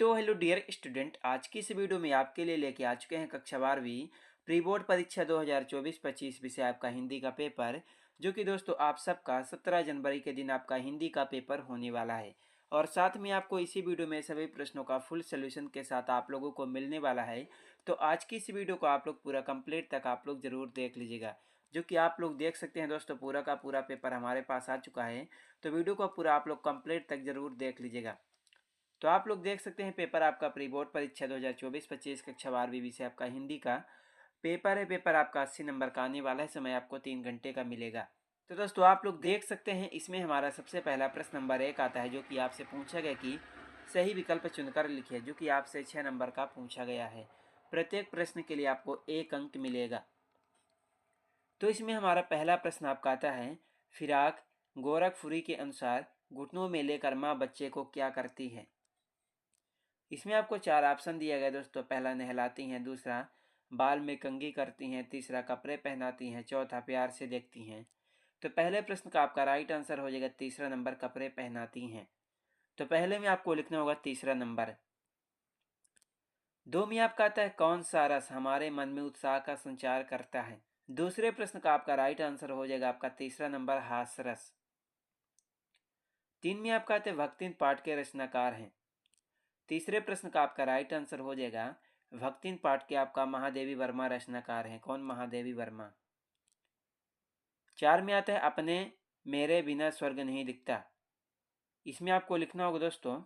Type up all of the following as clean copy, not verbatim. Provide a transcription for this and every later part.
तो hello dear student, आज की इस वीडियो में आपके लिए लेके आ चुके हैं कक्षा 12वीं प्री बोर्ड परीक्षा 2024-25 विषय आपका हिंदी का पेपर, जो कि दोस्तों आप सबका 17 जनवरी के दिन आपका हिंदी का पेपर होने वाला है। और साथ में आपको इसी वीडियो में सभी प्रश्नों का फुल सोल्यूशन के साथ आप लोगों को मिलने वाला है। तो आज की इस वीडियो को आप लोग पूरा कंप्लीट तक आप लोग ज़रूर देख लीजिएगा, जो कि आप लोग देख सकते हैं दोस्तों पूरा का पूरा पेपर हमारे पास आ चुका है। तो वीडियो को पूरा आप लोग कंप्लीट तक ज़रूर देख लीजिएगा। तो आप लोग देख सकते हैं पेपर आपका प्री बोर्ड परीक्षा 2024-25 कक्षा 12वीं विषय आपका हिंदी का पेपर है। पेपर आपका 80 नंबर का आने वाला है। समय आपको 3 घंटे का मिलेगा। तो दोस्तों आप लोग देख सकते हैं इसमें हमारा सबसे पहला प्रश्न नंबर 1 आता है, जो कि आपसे पूछा गया कि सही विकल्प चुनकर लिखिए, जो कि आपसे 6 नंबर का पूछा गया है। प्रत्येक प्रश्न के लिए आपको 1 अंक मिलेगा। तो इसमें हमारा पहला प्रश्न आपका आता है, फिराक गोरखपुरी के अनुसार घुटनों में लेकर माँ बच्चे को क्या करती है। इसमें आपको 4 ऑप्शन दिया गया दोस्तों। पहला नहलाती हैं, दूसरा बाल में कंघी करती हैं, तीसरा कपड़े पहनाती हैं, चौथा प्यार से देखती हैं। तो पहले प्रश्न का आपका राइट आंसर हो जाएगा तीसरा नंबर, कपड़े पहनाती हैं। तो पहले में आपको लिखना होगा तीसरा नंबर। 2 में आपका आता है, कौन सा रस हमारे मन में उत्साह का संचार करता है। दूसरे प्रश्न का आपका राइट आंसर हो जाएगा आपका तीसरा नंबर, हास्य रस। 3 में आपका आता है, भक्तिन पाठ के रचनाकार हैं। तीसरे प्रश्न का आपका राइट आंसर हो जाएगा भक्तिन पाठ के आपका महादेवी वर्मा रचनाकार हैं। कौन? महादेवी वर्मा। 4 में आता है, अपने मेरे बिना स्वर्ग नहीं दिखता। इसमें आपको लिखना होगा दोस्तों,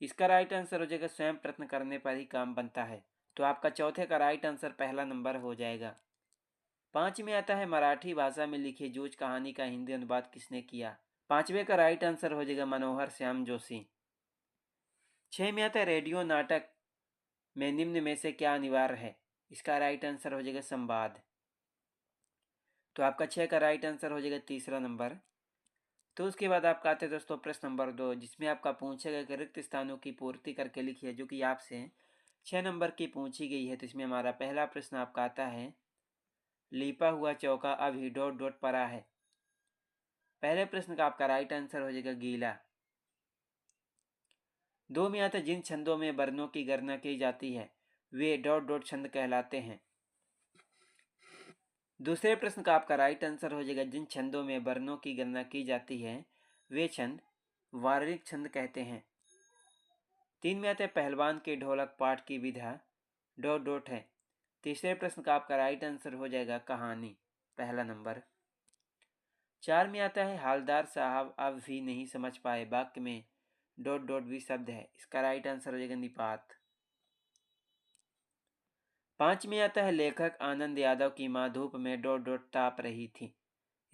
इसका राइट आंसर हो जाएगा स्वयं प्रयत्न करने पर ही काम बनता है। तो आपका चौथे का राइट आंसर पहला नंबर हो जाएगा। 5 में आता है, मराठी भाषा में लिखी जूझ कहानी का हिंदी अनुवाद किसने किया। पांचवे का राइट आंसर हो जाएगा मनोहर श्याम जोशी। 6 में आता है, रेडियो नाटक में निम्न में से क्या अनिवार्य है। इसका राइट आंसर हो जाएगा संवाद। तो आपका 6 का राइट आंसर हो जाएगा तीसरा नंबर। तो उसके बाद आपका आते हैं दोस्तों प्रश्न नंबर 2, जिसमें आपका पूछेगा कि रिक्त स्थानों की पूर्ति करके लिखिए, जो कि आपसे 6 नंबर की पूछी गई है। तो इसमें हमारा पहला प्रश्न आपका आता है, लीपा हुआ चौका अब ही डॉट डॉट पड़ा है। पहले प्रश्न का आपका राइट आंसर हो जाएगा गीला। 2 में आता है, जिन छंदों में वर्णों की गणना की जाती है वे डॉट डॉट छंद कहलाते हैं। दूसरे प्रश्न का आपका राइट आंसर हो जाएगा, जिन छंदों में वर्णों की गणना की जाती है वे छंद वार्णिक छंद कहते हैं। 3 में आता है, पहलवान के ढोलक पाठ की विधा डॉट डॉट है। तीसरे प्रश्न का आपका राइट आंसर हो जाएगा कहानी, पहला नंबर। 4 में आता है, हालदार साहब अब भी नहीं समझ पाए वाक्य में डॉट डॉट भी शब्द है। इसका राइट आंसर हो जाएगा निपात। 5 में आता है, लेखक आनंद यादव की मां धूप में डॉट डॉट ताप रही थी।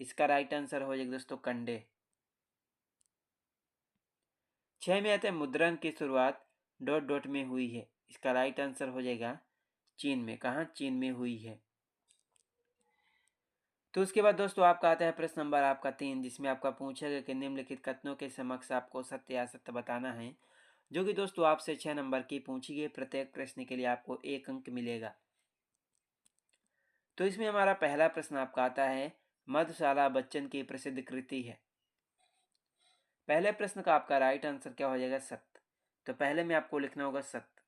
इसका राइट आंसर हो जाएगा दोस्तों कंडे। 6 में आता है, मुद्रण की शुरुआत डॉट डॉट में हुई है। इसका राइट आंसर हो जाएगा चीन में। कहाँ? चीन में हुई है। तो उसके बाद दोस्तों आपका आता है प्रश्न नंबर आपका 3, जिसमें आपका पूछेगा कि निम्नलिखित कथनों के समक्ष आपको सत्य या असत्य बताना है, जो कि दोस्तों आपसे 6 नंबर की पूछी गई। प्रत्येक प्रश्न के लिए आपको 1 अंक मिलेगा। तो इसमें हमारा पहला प्रश्न आपका आता है, मधुशाला बच्चन की प्रसिद्ध कृति है। पहले प्रश्न का आपका राइट आंसर क्या हो जाएगा? सत्य। तो पहले में आपको लिखना होगा सत्य।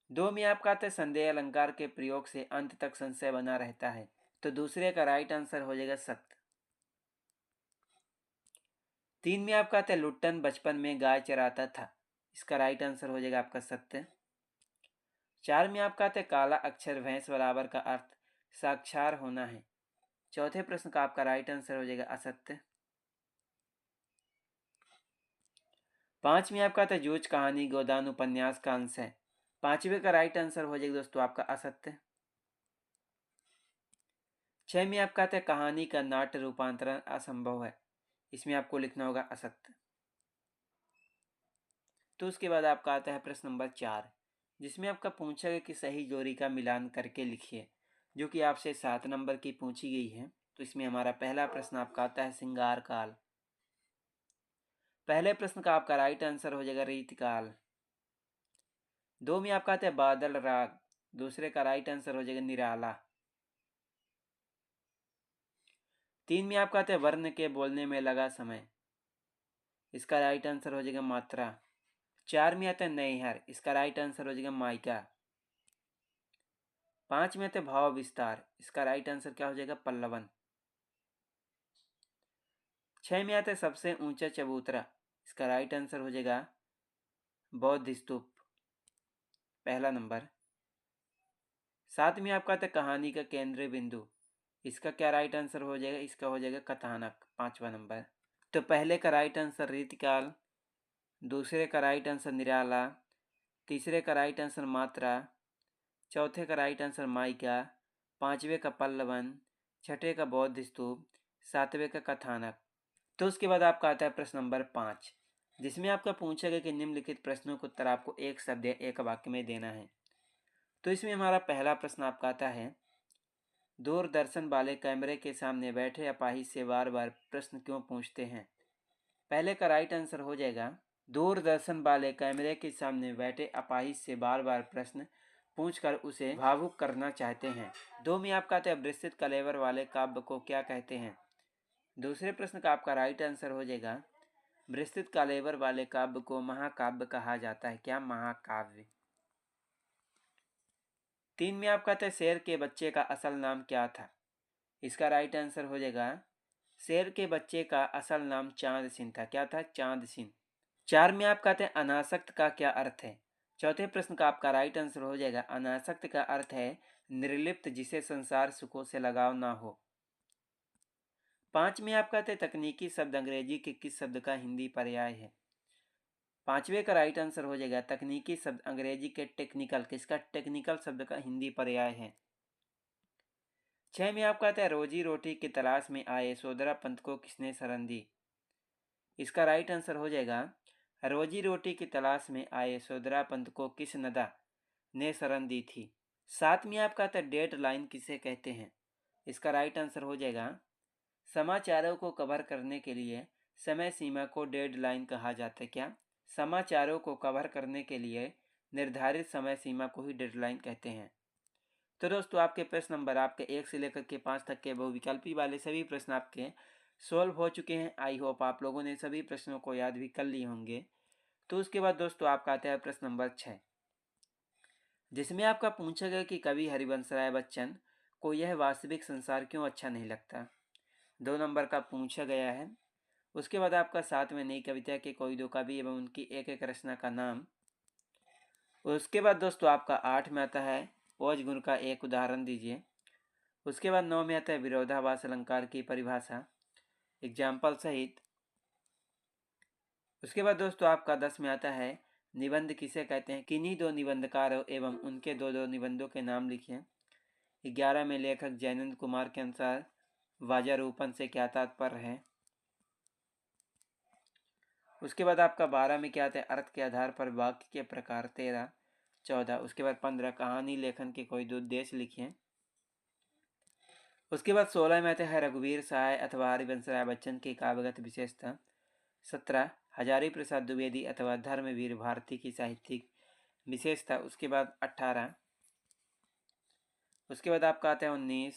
2 में आपका आता है, संदेह अलंकार के प्रयोग से अंत तक संशय बना रहता है। तो दूसरे का राइट आंसर हो जाएगा सत्य। 3 में आपका आता है, लुट्टन बचपन में गाय चराता था। इसका राइट आंसर हो जाएगा आपका सत्य। 4 में आपका आता है, काला अक्षर भैंस बराबर का अर्थ साक्षार होना है। चौथे प्रश्न का आपका राइट आंसर हो जाएगा असत्य। 5 में आपका आता है, जूझ कहानी गोदान उपन्यास का अंश है। पांचवे का राइट आंसर हो जाएगा दोस्तों आपका असत्य। 6 में आपका आता है, कहानी का नाट्य रूपांतरण असंभव है। इसमें आपको लिखना होगा असत्य। तो उसके बाद आपका आता है प्रश्न नंबर 4, जिसमें आपका पूछा गया कि सही जोड़ी का मिलान करके लिखिए, जो कि आपसे 7 नंबर की पूछी गई है। तो इसमें हमारा पहला प्रश्न आपका आता है, श्रृंगार काल। पहले प्रश्न का आपका राइट आंसर हो जाएगा रीतकाल। 2 में आपका आता है, बादल राग। दूसरे का राइट आंसर हो जाएगा निराला। 3 में आपका आता है, वर्ण के बोलने में लगा समय। इसका राइट आंसर हो जाएगा मात्रा। 4 में आता है नैहर, इसका राइट आंसर हो जाएगा मायका। 5 में आता है भाव विस्तार, इसका राइट आंसर क्या हो जाएगा पल्लवन। 6 में आता है सबसे ऊंचा चबूतरा, इसका राइट आंसर हो जाएगा बौद्ध स्तूप, पहला नंबर। 7 में आपका आता है कहानी का केंद्रीय बिंदु, इसका क्या राइट आंसर हो जाएगा, इसका हो जाएगा कथानक, 5वां नंबर। तो पहले का राइट आंसर रीतिकाल, दूसरे का राइट आंसर निराला, तीसरे का राइट आंसर मात्रा, चौथे का राइट आंसर मायका, 5वें का पल्लवन, छठे का बौद्ध स्तूप, 7वें का कथानक। तो उसके बाद आपका आता है प्रश्न नंबर 5, जिसमें आपका पूछा गया कि निम्नलिखित प्रश्नों का उत्तर आपको एक शब्द या एक वाक्य में देना है। तो इसमें हमारा पहला प्रश्न आपका आता है, दूरदर्शन वाले कैमरे के सामने बैठे अपाहिज से बार बार प्रश्न क्यों पूछते हैं। पहले का राइट आंसर हो जाएगा दूरदर्शन वाले कैमरे के सामने बैठे अपाहिज से बार बार प्रश्न पूछकर उसे भावुक करना चाहते हैं। 2 में आपका आता है विस्तृत कलेवर वाले काव्य को क्या कहते हैं। दूसरे प्रश्न का आपका राइट आंसर हो जाएगा विस्तृत कलेवर वाले काव्य को महाकाव्य कहा जाता है। क्या, महाकाव्य। 3 में आपका आता है शेर के बच्चे का असल नाम क्या था। इसका राइट आंसर हो जाएगा शेर के बच्चे का असल नाम चांद सिंह था। क्या था, चांद सिंह। 4 में आप कहते हैं अनासक्त का क्या अर्थ है। चौथे प्रश्न का आपका राइट आंसर हो जाएगा अनासक्त का अर्थ है निर्लिप्त, जिसे संसार सुखों से लगाव ना हो। 5 में आप कहते हैं तकनीकी शब्द अंग्रेजी के किस शब्द का हिंदी पर्याय है। 5वें का राइट आंसर हो जाएगा तकनीकी शब्द अंग्रेजी के टेक्निकल, किसका, टेक्निकल शब्द का हिंदी पर्याय है। 6 में आप कहते हैं रोजी रोटी की तलाश में आए यशोधरा पंत को किसने शरण दी। इसका राइट आंसर हो जाएगा रोजी रोटी की तलाश में आए यशोधरा पंत को किस नदा ने शरण दी थी। 7 में आप कहते हैं डेड लाइन किसे कहते हैं। इसका राइट आंसर हो जाएगा समाचारों को कवर करने के लिए समय सीमा को डेड लाइन कहा जाता है। क्या, समाचारों को कवर करने के लिए निर्धारित समय सीमा को ही डेडलाइन कहते हैं। तो दोस्तों आपके प्रश्न नंबर आपके 1 से लेकर के 5 तक के बहुविकल्पी वाले सभी प्रश्न आपके सॉल्व हो चुके हैं। आई होप आप लोगों ने सभी प्रश्नों को याद भी कर लिए होंगे। तो उसके बाद दोस्तों आपका आता है प्रश्न नंबर 6, जिसमें आपका पूछा गया कि कवि हरिवंश राय बच्चन को यह वास्तविक संसार क्यों अच्छा नहीं लगता। 2 नंबर का पूछा गया है। उसके बाद आपका 7 में नई कविता के कोई दो कवि एवं उनकी एक एक रचना का नाम। उसके बाद दोस्तों आपका 8 में आता है ओज गुण का एक उदाहरण दीजिए। उसके बाद 9 में आता है विरोधाभास अलंकार की परिभाषा, एग्जाम्पल सहित। उसके बाद दोस्तों आपका 10 में आता है निबंध किसे कहते हैं। किन्हीं दो निबंधकारों एवं उनके दो दो निबंधों के नाम लिखिए। 11 में लेखक जयनंद कुमार के अनुसार वाजारूपन से क्या तात्पर्य है। उसके बाद आपका 12 में क्या आता है अर्थ के आधार पर वाक्य के प्रकार 13, 14। उसके बाद 15 कहानी लेखन के कोई दो उद्देश्य लिखिए। उसके बाद 16 में आता है रघुवीर सहाय अथवा हरिवंश राय बच्चन की काव्यगत विशेषता। 17 हजारी प्रसाद द्विवेदी अथवा धर्मवीर भारती की साहित्यिक विशेषता। उसके बाद 18, उसके बाद आपका आता है 19,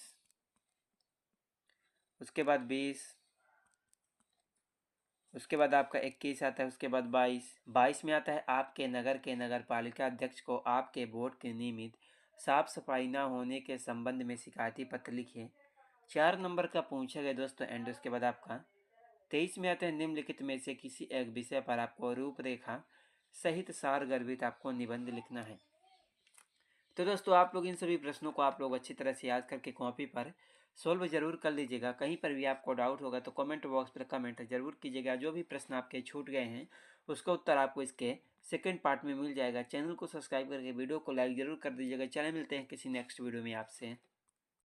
उसके बाद 20, उसके बाद आपका 21 आता है। उसके बाद 22 में आता है आपके नगर के नगर पालिका अध्यक्ष को आपके वोट के नियमित साफ सफाई न होने के संबंध में शिकायती पत्र लिखिए। 4 नंबर का पूछा गया दोस्तों एंड। उसके बाद आपका 23 में आता है निम्नलिखित में से किसी एक विषय पर आपको रूपरेखा सहित सारगर्भित आपको निबंध लिखना है। तो दोस्तों आप लोग इन सभी प्रश्नों को आप लोग अच्छी तरह से याद करके कॉपी पर सोल्व जरूर कर लीजिएगा। कहीं पर भी आपको डाउट होगा तो कमेंट बॉक्स पर कमेंट जरूर कीजिएगा। जो भी प्रश्न आपके छूट गए हैं उसका उत्तर आपको इसके सेकंड पार्ट में मिल जाएगा। चैनल को सब्सक्राइब करके वीडियो को लाइक जरूर कर दीजिएगा। चलिए मिलते हैं किसी नेक्स्ट वीडियो में आपसे।